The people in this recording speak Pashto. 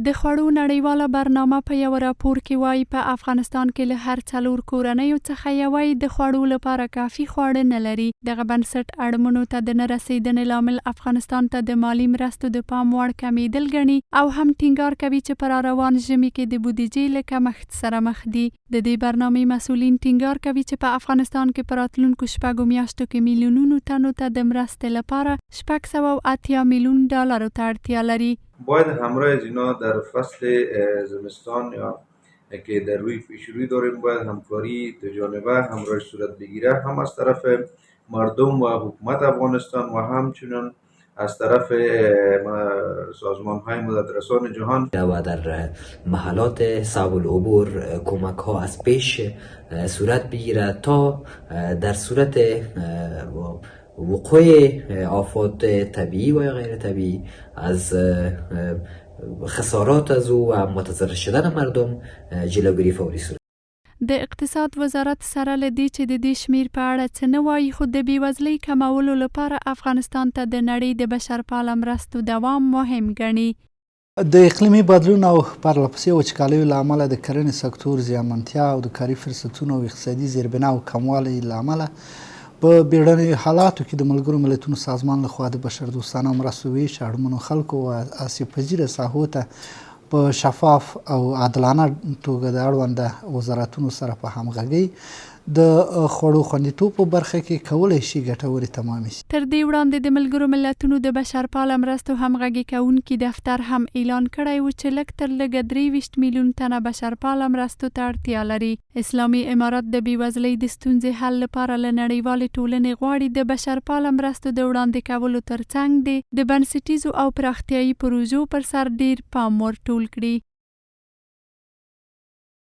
د خوړو نړیواله برنامه په یو راپور کې وايي په افغانستان کې له هر 4 کورنیو څخه یوې د خوړو لپاره کافي خواړه نه لري. دغه بنسټ اړمنو ته د نه رسیدنې لامل افغانستان ته د مالی مرستو د پام وړ کمیدل ګڼي او هم ټینګار کوي چې په روان ژمي کې د بودیجې له کمښت سره مخ دي. د دې برنامې مسؤلین ټینګار کوي چې په افغانستان کې په راتلونکو شپږو میاشتو کې میلیونونو تنو ته د مرستې لپاره 680 میلیون ډالرو ته اړتیا لري. باید همراه از اینا در فصل زمستان یا که در روی پیشروی داریم باید همکاری دو جانبه همراه صورت بگیره، هم از طرف مردم و حکومت افغانستان و همچنین از طرف سازمان های مددرسان جهان و در محلات صعب العبور کمک ها از پیش صورت بگیره تا در صورت وقوع آفات طبیعی و غیر طبیعی از خسارات از او و متضرر شدن مردم جلوگیری فوری صورت. د اقتصاد وزارت سره لدی چې د دې شمیر په اړه څه نه وایي، خو د بیوزلۍ کمولو لپاره افغانستان ته د نړۍ د بشرپاله مرستو دوام مهم ګڼي. د اقلیمي بدلون او پرلهپسې وچکالیو له امله د کرنې سکتور زیانمنتیا او د کاري فرصتونو او اقتصادي زیربناو کموالی له امله په بیړنیو حالاتو کې د ملګرو ملتونو سازمان لخوا د بشردوستانه مرستو ویش اړمنو خلکو او آسیب پذیره ساحو ته په شفاف او عادلانه توګه د اړونده وزارتونو سره په همغږۍ د خوړو خوندیتوب په برخه کې کولی شي ګټورې تمامې شي. تر دې وړاندې د ملګرو ملتونو د بشرپاله مرستو همغږي کوونکي دفتر هم اعلان کړی و چې لږ تر لږه 23 میلیون تنه بشرپاله مرستو ته اړتیا لري. اسلامي امارات د بیوزلۍ د ستونزې حل لپاره له نړیوالې ټولنې غواړي د بشرپاله مرستو د وړاندې کولو ترڅنګ د بنسټیزو او پراختیایي پروژو پر سر ډیر پام ورټول کړي.